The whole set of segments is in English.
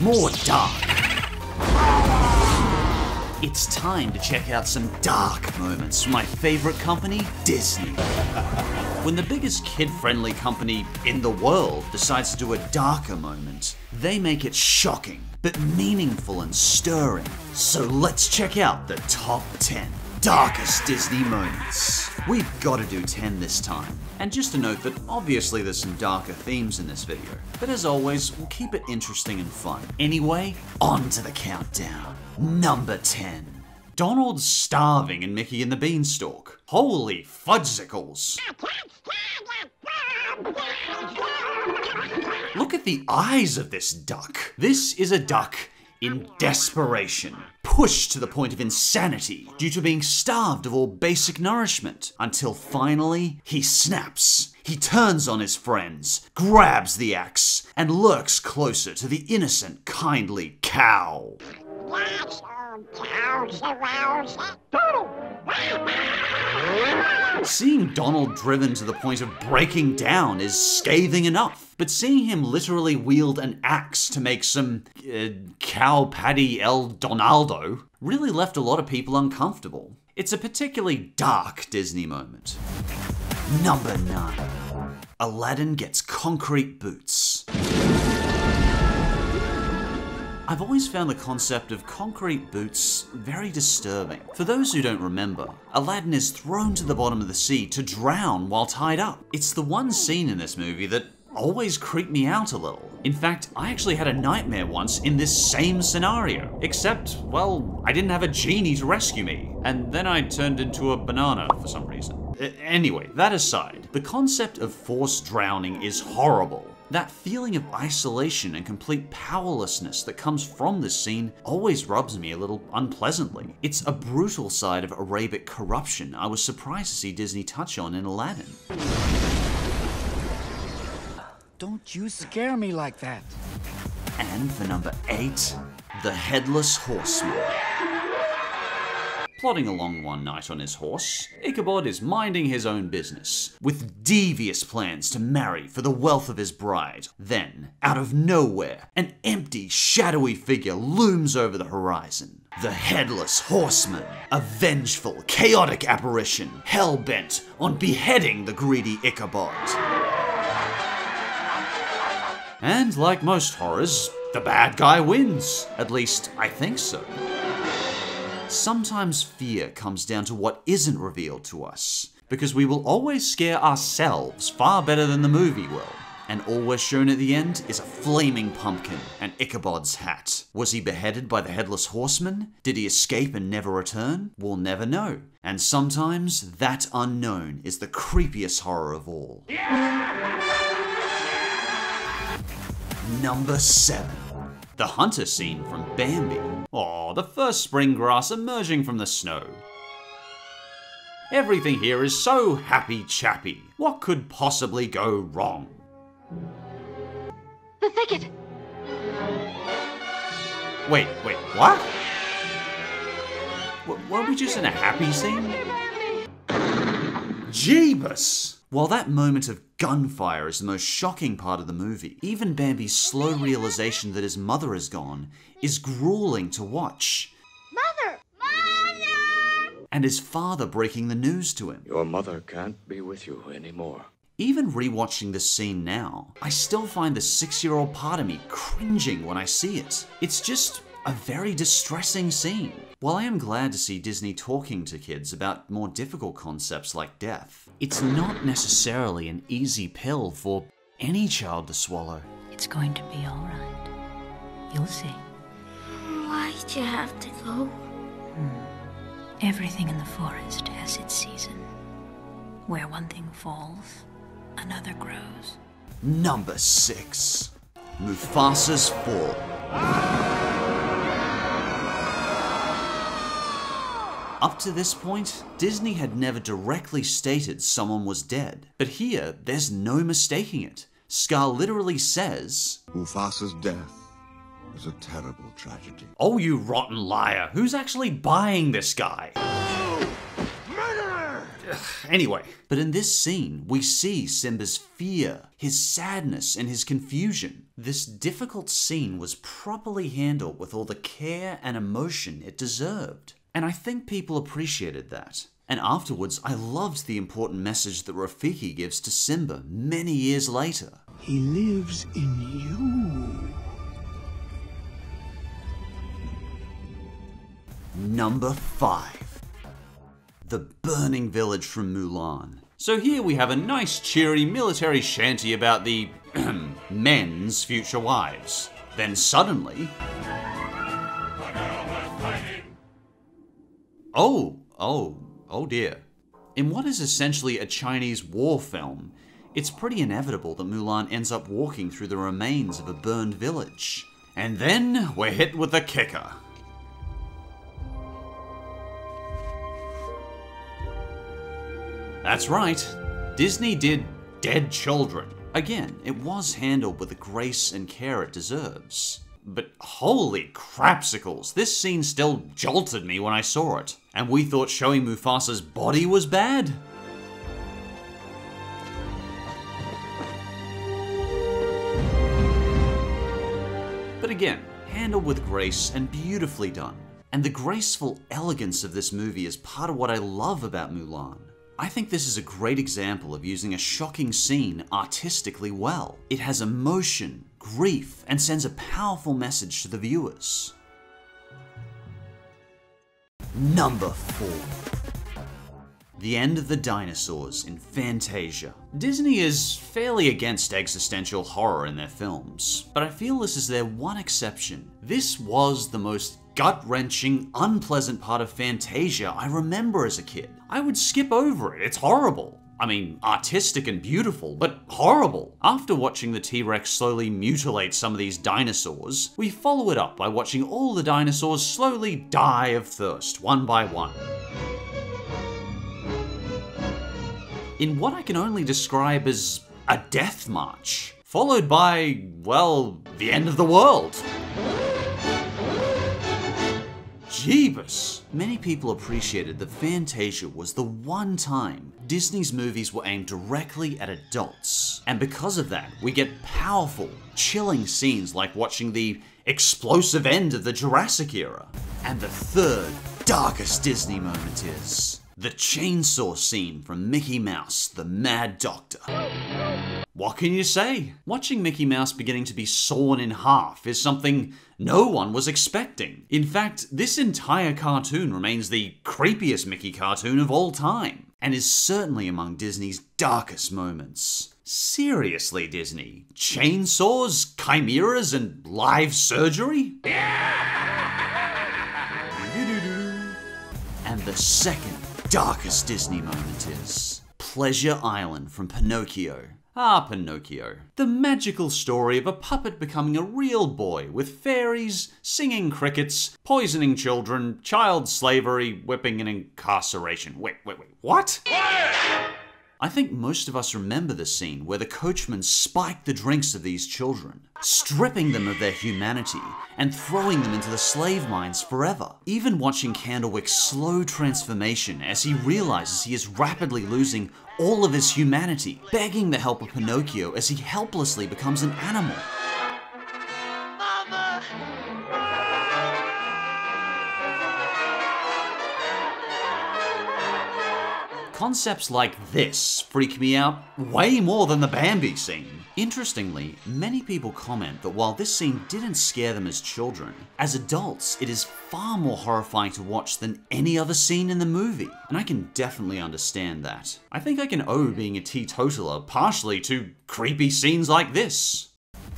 more dark. It's time to check out some dark moments from my favorite company, Disney. When the biggest kid-friendly company in the world decides to do a darker moment, they make it shocking, but meaningful and stirring. So let's check out the top 10 darkest Disney moments. We've got to do 10 this time. And just a note that obviously there's some darker themes in this video, but as always, we'll keep it interesting and fun. Anyway, on to the countdown. Number 10. Donald's starving in Mickey and the Beanstalk. Holy fudgesicles. Look at the eyes of this duck. This is a duck in desperation, pushed to the point of insanity due to being starved of all basic nourishment, until finally he snaps. He turns on his friends, grabs the axe, and lurks closer to the innocent, kindly cow. Seeing Donald driven to the point of breaking down is scathing enough, but seeing him literally wield an axe to make some cow patty El Donaldo really left a lot of people uncomfortable. It's a particularly dark Disney moment. Number 9. Aladdin gets concrete boots. I've always found the concept of concrete boots very disturbing. For those who don't remember, Aladdin is thrown to the bottom of the sea to drown while tied up. It's the one scene in this movie that always creeped me out a little. In fact, I actually had a nightmare once in this same scenario. Except, well, I didn't have a genie to rescue me. And then I turned into a banana for some reason. Anyway, that aside, the concept of forced drowning is horrible. That feeling of isolation and complete powerlessness that comes from this scene always rubs me a little unpleasantly. It's a brutal side of Arabic corruption I was surprised to see Disney touch on in Aladdin. Don't you scare me like that. And for number 8, the Headless Horseman. Plodding along one night on his horse, Ichabod is minding his own business, with devious plans to marry for the wealth of his bride. Then, out of nowhere, an empty, shadowy figure looms over the horizon. The Headless Horseman, a vengeful, chaotic apparition, hell-bent on beheading the greedy Ichabod. And like most horrors, the bad guy wins. At least, I think so. Sometimes fear comes down to what isn't revealed to us, because we will always scare ourselves far better than the movie will. And all we're shown at the end is a flaming pumpkin and Ichabod's hat. Was he beheaded by the Headless Horseman? Did he escape and never return? We'll never know. And sometimes that unknown is the creepiest horror of all. Number 7. The hunter scene from Bambi. Aw, the first spring grass emerging from the snow. Everything here is so happy-chappy. What could possibly go wrong? The thicket! Wait, what? Were we just in a happy scene? Jeebus! While that moment of gunfire is the most shocking part of the movie, even Bambi's slow realization that his mother is gone is grueling to watch. Mother! Mother! And his father breaking the news to him. Your mother can't be with you anymore. Even rewatching this scene now, I still find the 6-year-old part of me cringing when I see it. It's just a very distressing scene. While I am glad to see Disney talking to kids about more difficult concepts like death, it's not necessarily an easy pill for any child to swallow. It's going to be all right. You'll see. Why'd you have to go? Everything in the forest has its season. Where one thing falls, another grows. Number 6. Mufasa's Fall. Up to this point, Disney had never directly stated someone was dead. But here, there's no mistaking it. Scar literally says, Mufasa's death is a terrible tragedy. "Oh, you rotten liar, who's actually buying this guy?" Murderer! Anyway. But in this scene, we see Simba's fear, his sadness, and his confusion. This difficult scene was properly handled with all the care and emotion it deserved. And I think people appreciated that. And afterwards, I loved the important message that Rafiki gives to Simba many years later. He lives in you. Number 5. The Burning Village from Mulan. So here we have a nice cheery military shanty about the men's future wives. Then suddenly... Oh dear. In what is essentially a Chinese war film, it's pretty inevitable that Mulan ends up walking through the remains of a burned village. And then we're hit with the kicker. That's right, Disney did Dead Children. Again, it was handled with the grace and care it deserves. But holy crapsicles, this scene still jolted me when I saw it. And we thought showing Mufasa's body was bad? But again, handled with grace and beautifully done. And the graceful elegance of this movie is part of what I love about Mulan. I think this is a great example of using a shocking scene artistically well. It has emotion, grief, and sends a powerful message to the viewers. Number 4. The end of the dinosaurs in Fantasia. Disney is fairly against existential horror in their films, but I feel this is their one exception. This was the most gut-wrenching, unpleasant part of Fantasia I remember as a kid. I would skip over it, it's horrible. I mean, artistic and beautiful, but horrible. After watching the T-Rex slowly mutilate some of these dinosaurs, we follow it up by watching all the dinosaurs slowly die of thirst, one by one. In what I can only describe as a death march, followed by, well, the end of the world. Jeebus! Many people appreciated that Fantasia was the one time Disney's movies were aimed directly at adults. And because of that, we get powerful, chilling scenes like watching the explosive end of the Jurassic era. And the third, darkest Disney moment is the chainsaw scene from Mickey Mouse, the Mad Doctor. What can you say? Watching Mickey Mouse beginning to be sawn in half is something no one was expecting. In fact, this entire cartoon remains the creepiest Mickey cartoon of all time, and is certainly among Disney's darkest moments. Seriously, Disney? Chainsaws, chimeras, and live surgery? And the second darkest Disney moment is Pleasure Island from Pinocchio. Ah, Pinocchio. The magical story of a puppet becoming a real boy with fairies, singing crickets, poisoning children, child slavery, whipping and incarceration. Wait, what? I think most of us remember the scene where the coachman spiked the drinks of these children, stripping them of their humanity and throwing them into the slave mines forever. Even watching Candlewick's slow transformation as he realizes he is rapidly losing all of his humanity, begging the help of Pinocchio as he helplessly becomes an animal. Mama! Concepts like this freak me out way more than the Bambi scene. Interestingly, many people comment that while this scene didn't scare them as children, as adults it is far more horrifying to watch than any other scene in the movie, and I can definitely understand that. I think I can owe being a teetotaler partially to creepy scenes like this.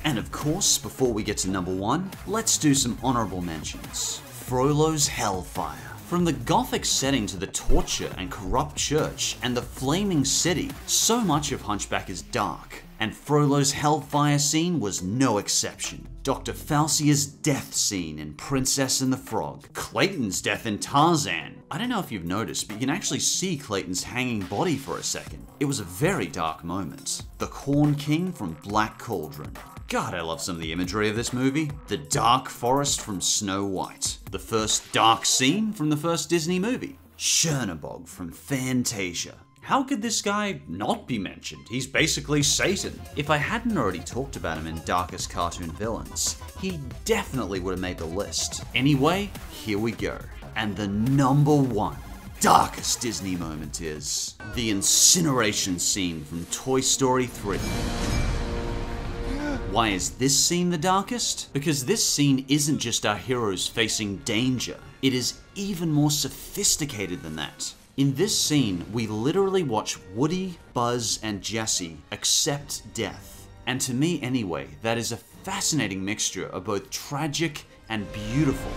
And of course, before we get to number 1, let's do some honorable mentions. Frollo's Hellfire. From the gothic setting to the torture and corrupt church and the flaming city, so much of Hunchback is dark, and Frollo's Hellfire scene was no exception. Dr. Falsia's death scene in Princess and the Frog, Clayton's death in Tarzan. I don't know if you've noticed, but you can actually see Clayton's hanging body for a second. It was a very dark moment. The Corn King from Black Cauldron. God, I love some of the imagery of this movie. The Dark Forest from Snow White. The first dark scene from the first Disney movie. Chernabog from Fantasia. How could this guy not be mentioned? He's basically Satan. If I hadn't already talked about him in Darkest Cartoon Villains, he definitely would have made the list. Anyway, here we go. And the number one darkest Disney moment is the incineration scene from Toy Story 3. Why is this scene the darkest? Because this scene isn't just our heroes facing danger, it is even more sophisticated than that. In this scene, we literally watch Woody, Buzz, and Jessie accept death. And to me anyway, that is a fascinating mixture of both tragic and beautiful.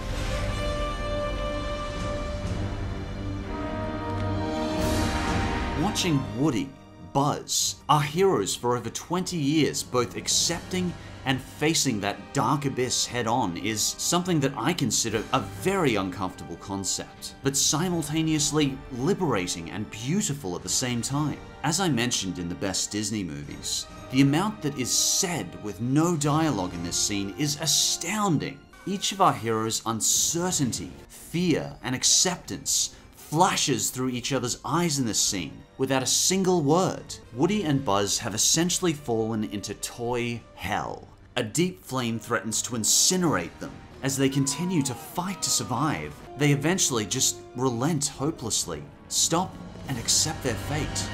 Watching Woody, Buzz, our heroes for over 20 years, both accepting and facing that dark abyss head on is something that I consider a very uncomfortable concept, but simultaneously liberating and beautiful at the same time. As I mentioned in the best Disney movies, the amount that is said with no dialogue in this scene is astounding. Each of our heroes' uncertainty, fear, and acceptance flashes through each other's eyes in this scene, without a single word. Woody and Buzz have essentially fallen into toy hell. A deep flame threatens to incinerate them. As they continue to fight to survive, they eventually just relent hopelessly, stop and accept their fate.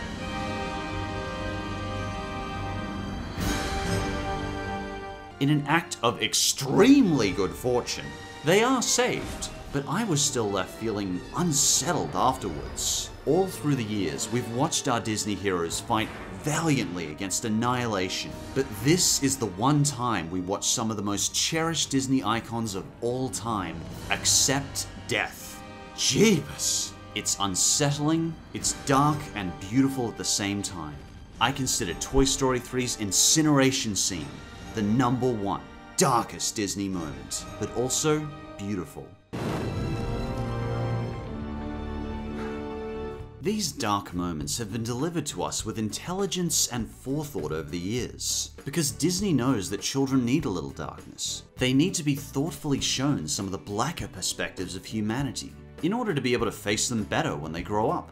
In an act of extremely good fortune, they are saved, but I was still left feeling unsettled afterwards. All through the years, we've watched our Disney heroes fight valiantly against annihilation, but this is the one time we watch some of the most cherished Disney icons of all time accept death. Jeebus! It's unsettling, it's dark and beautiful at the same time. I consider Toy Story 3's incineration scene the number one darkest Disney moment, but also beautiful. These dark moments have been delivered to us with intelligence and forethought over the years, because Disney knows that children need a little darkness. They need to be thoughtfully shown some of the blacker perspectives of humanity, in order to be able to face them better when they grow up.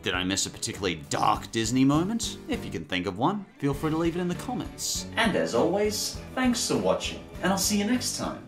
Did I miss a particularly dark Disney moment? If you can think of one, feel free to leave it in the comments. And as always, thanks for watching, and I'll see you next time.